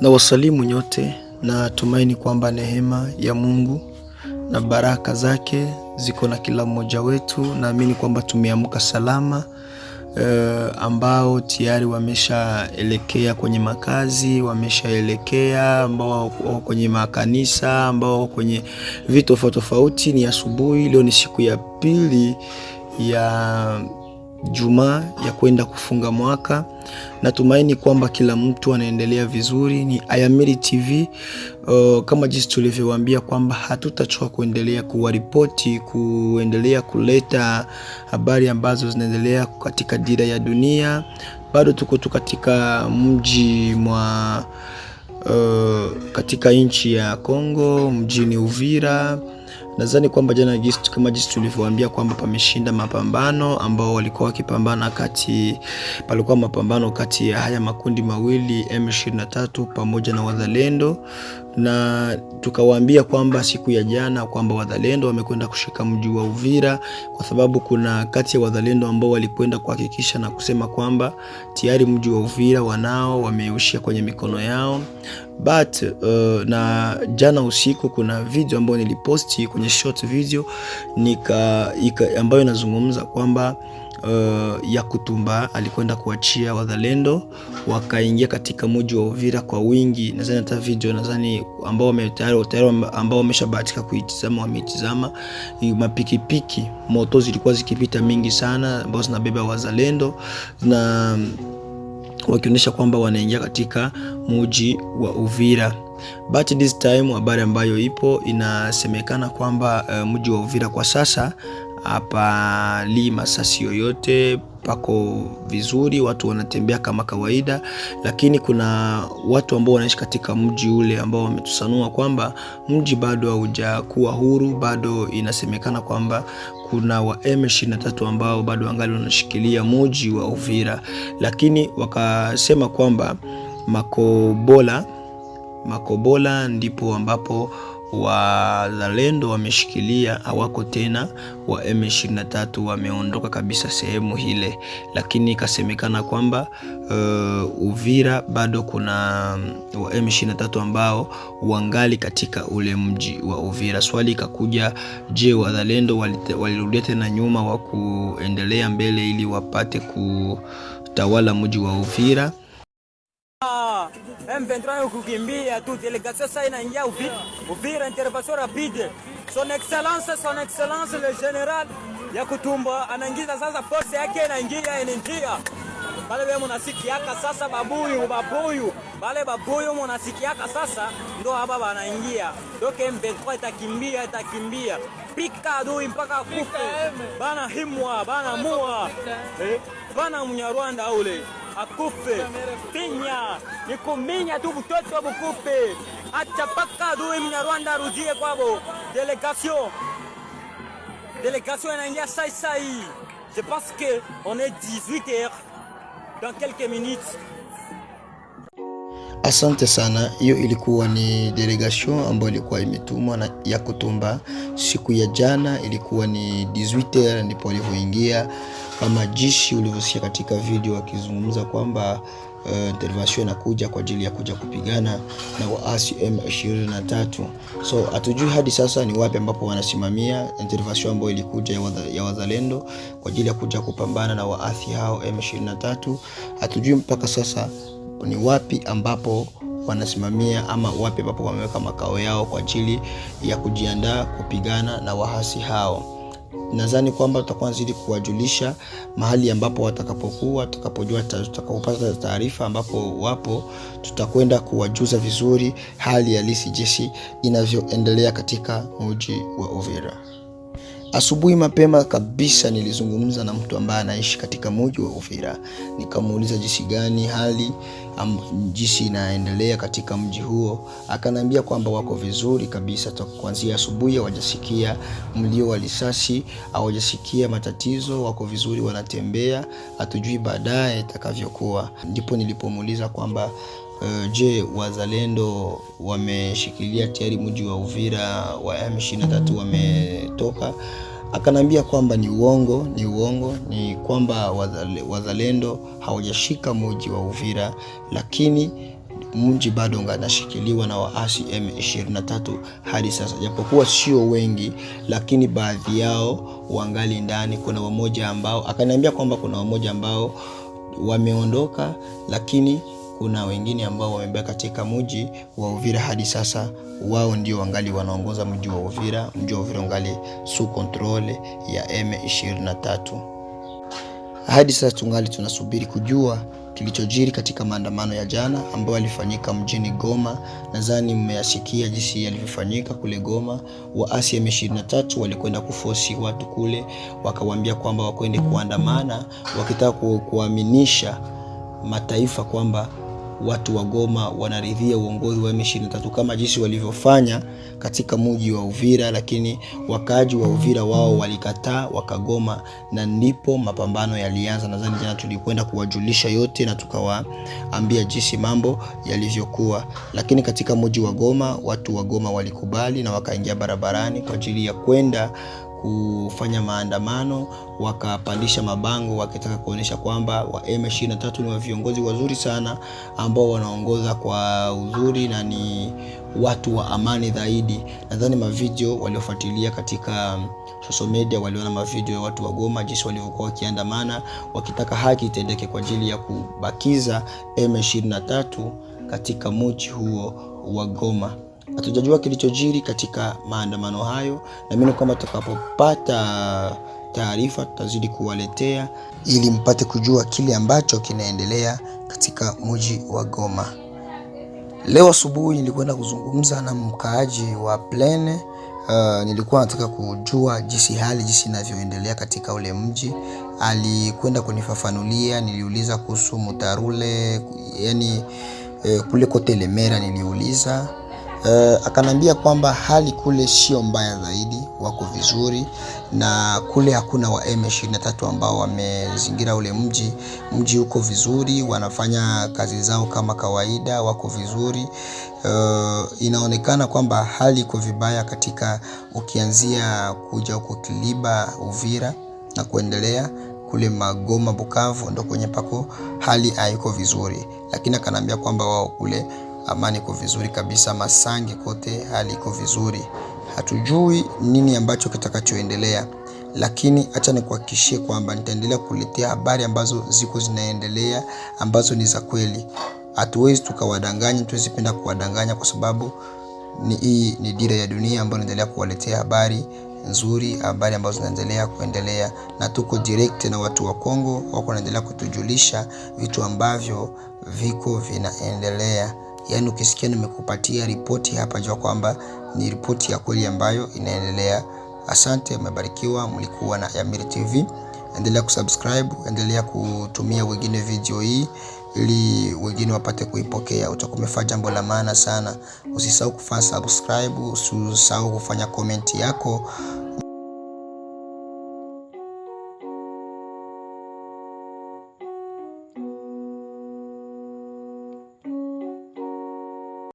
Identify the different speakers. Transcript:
Speaker 1: Na wasalimu nyote, na tumaini kwamba neema ya Mungu na baraka zake ziko na kila mmoja wetu. Naamini kwamba tumeamka salama, ambao tayari wameshaelekea kwenye makazi, wameshaelekea ambao wako kwenye makanisa, ambao wako kwenye vitu tofauti. Ni asubuhi, leo ni siku ya pili ya Juma ya kwenda kufunga mwaka. Natumaini kwamba kila mtu anaendelea vizuri. Ni Ayamiri TV. Kama jinsi tulivyowaambia kwamba hatutachoka kuendelea kuwaripoti, kuendelea kuleta habari ambazo zinaendelea katika dira ya dunia. Bado tuko katika mji mwa katika nchi ya Kongo, mjini Uvira. Nadhani kwamba jana kama jinsi tulivyowaambia kwamba pameshinda mapambano ambao walikuwa wakipambana palikuwa mapambano kati ya haya makundi mawili, M23 pamoja na Wazalendo, na tukawaambia kwamba siku ya jana kwamba Wazalendo wamekwenda kushika mji wa Uvira, kwa sababu kuna kati ya Wazalendo ambao walikwenda kuhakikisha na kusema kwamba tayari mji wa Uvira wameushia kwenye mikono yao. But na jana usiku kuna video ambayo niliposti kwenye short video ambayo inazungumza kwamba Yakutumba alikwenda kuachia Wazalendo wakaingia katika mji wa Uvira kwa wingi. Nadhani hata video ambao ambao wameshabahatika kuitazama wameitazama. Mapikipiki moto zilikuwa zikipita mingi sana ambao zinabeba Wazalendo na wakionyesha kwamba wanaingia katika mji wa Uvira. But this time habari ambayo ipo inasemekana kwamba mji wa Uvira kwa sasa hapa masasi yoyote, pako vizuri, watu wanatembea kama kawaida, lakini kuna watu ambao wanaishi katika mji ule ambao wametusanua kwamba mji bado haujakuwa huru. Bado inasemekana kwamba kuna wa M23 ambao bado wangali wanashikilia mji wa Uvira, lakini wakasema kwamba Makobola ndipo ambapo Wazalendo wameshikilia, hawako tena. Wa M23 wameondoka kabisa sehemu hile, lakini ikasemekana kwamba Uvira bado kuna wa M23 ambao wangali katika ule mji wa Uvira. Swali ikakuja, je, Wazalendo walirudia tena nyuma wa kuendelea mbele ili wapate kutawala mji wa Uvira?
Speaker 2: M23 kukimbia tu, delegation sasa inaingia Uvira, intervention rapide. Son excellence le general Yakutumba anaingiza sasa force yake, inaingia bale bale munasikiaka sasa, babuyu bale babuyu munasikiaka sasa, ndo hapa banaingia. Donc M23 itakimbia pika adui mpaka kufe, bana himwa bana mua bana Munyarwanda ule akufe tinya nikuminya tu butoto bukufe, acha paka adui Munyarwanda arudie kwabo. Délégation inaingia sai. Je pense que on est 18h dans quelques minutes.
Speaker 1: Asante sana. Hiyo ilikuwa ni delegation ambayo ilikuwa imetumwa na Yakutumba siku ya jana. Ilikuwa ni 18h ndipo walivyoingia, kama jishi ulivyosikia katika video wakizungumza kwamba intervention inakuja kwa ajili ya kuja kupigana na waasi M23. So hatujui hadi sasa ni wapi ambapo wanasimamia intervention ambayo ilikuja ya Wazalendo kwa ajili ya kuja kupambana na waasi hao M23. Hatujui mpaka sasa ni wapi ambapo wanasimamia ama wapi ambapo wameweka makao yao kwa ajili ya kujiandaa kupigana na waasi hao. Nadhani kwamba tutakuwa zidi kuwajulisha mahali ambapo watakapokuwa, tutakapopata taarifa ambapo wapo, tutakwenda kuwajuza vizuri hali halisi jinsi inavyoendelea katika mji wa Uvira. Asubuhi mapema kabisa nilizungumza na mtu ambaye anaishi katika mji wa Uvira. Nikamuuliza jinsi gani hali jinsi inaendelea katika mji huo. Akanambia kwamba wako vizuri kabisa, kuanzia asubuhi hawajasikia mlio wa risasi, hawajasikia matatizo, wako vizuri, wanatembea. Hatujui baadaye itakavyokuwa. Ndipo nilipomuuliza kwamba je, Wazalendo wameshikilia tayari mji wa Uvira, wa M23 wametoka? Akanambia kwamba ni uongo, ni kwamba Wazalendo hawajashika mji wa Uvira, lakini mji bado unashikiliwa na waasi M23 hadi sasa, japokuwa sio wengi, lakini baadhi yao wangali ndani. Kuna wamoja ambao akaniambia kwamba kuna wamoja ambao wameondoka, lakini kuna wengine ambao wamebaki katika mji wa Uvira hadi sasa. Wao ndio wangali wanaongoza mji wa Uvira. Mji wa Uvira ungali sous control ya M23. Hadi sasa tungali tunasubiri kujua kilichojiri katika maandamano ya jana ambayo yalifanyika mjini Goma. Nadhani mmeyasikia jinsi yalivyofanyika kule Goma. Waasi M23 walikwenda kuforce watu kule, wakawaambia kwamba wakwende kuandamana, wakitaka kuaminisha mataifa kwamba watu wa Goma wanaridhia uongozi wa M23 kama jinsi walivyofanya katika mji wa Uvira, lakini wakaji wa Uvira wao walikataa, wakagoma, na ndipo mapambano yalianza. Nadhani jana tulikwenda kuwajulisha yote na tukawaambia jinsi mambo yalivyokuwa, lakini katika mji wa Goma watu wa Goma walikubali na wakaingia barabarani kwa ajili ya kwenda kufanya maandamano. Wakapandisha mabango wakitaka kuonesha kwamba wa M23 ni wa viongozi wazuri sana ambao wanaongoza kwa uzuri na ni watu wa amani zaidi. Nadhani mavideo waliofuatilia katika social media waliona mavideo ya watu wa Goma jinsi walivyokuwa wakiandamana wakitaka haki itendeke kwa ajili ya kubakiza M23 katika mji huo wa Goma. Hatujajua kilichojiri katika maandamano hayo, na mimi kama tutakapopata taarifa tutazidi kuwaletea ili mpate kujua kile ambacho kinaendelea katika mji wa Goma. Leo asubuhi nilikwenda kuzungumza na mkaaji wa Plaine. Nilikuwa nataka kujua jinsi inavyoendelea katika ule mji. Alikwenda kunifafanulia. Niliuliza kuhusu Mutarule, yani kule kote Lemera niliuliza. Akanambia kwamba hali kule sio mbaya zaidi, wako vizuri, na kule hakuna wa M23 ambao wamezingira ule mji. Mji uko vizuri, wanafanya kazi zao kama kawaida, wako vizuri. Inaonekana kwamba hali iko vibaya katika ukianzia kuja huko Kiliba, Uvira na kuendelea kule Magoma, Bukavu ndo kwenye pako hali haiko vizuri, lakini akanambia kwamba wao kule amani iko vizuri kabisa. Masangi kote hali iko vizuri. Hatujui nini ambacho kitakachoendelea, lakini acha nikuhakikishie kwamba nitaendelea kuletea habari ambazo ziko zinaendelea, ambazo ni za kweli. Hatuwezi tukawadanganya, tuwezi penda kuwadanganya, kwa sababu hii ni Dira ya Dunia ambayo inaendelea kuwaletea habari nzuri, habari ambazo zinaendelea kuendelea, na tuko direct na watu wa Kongo, wako wanaendelea kutujulisha vitu ambavyo viko vinaendelea. Yani ukisikia nimekupatia ripoti hapa, jua kwamba ni ripoti ya kweli ambayo inaendelea. Asante, umebarikiwa. Mlikuwa na Yamiri TV. Endelea kusubscribe, endelea kutumia wengine video hii ili wengine wapate kuipokea. Utakuwa umefanya jambo la maana sana. Usisahau kufanya subscribe, usisahau kufanya comment yako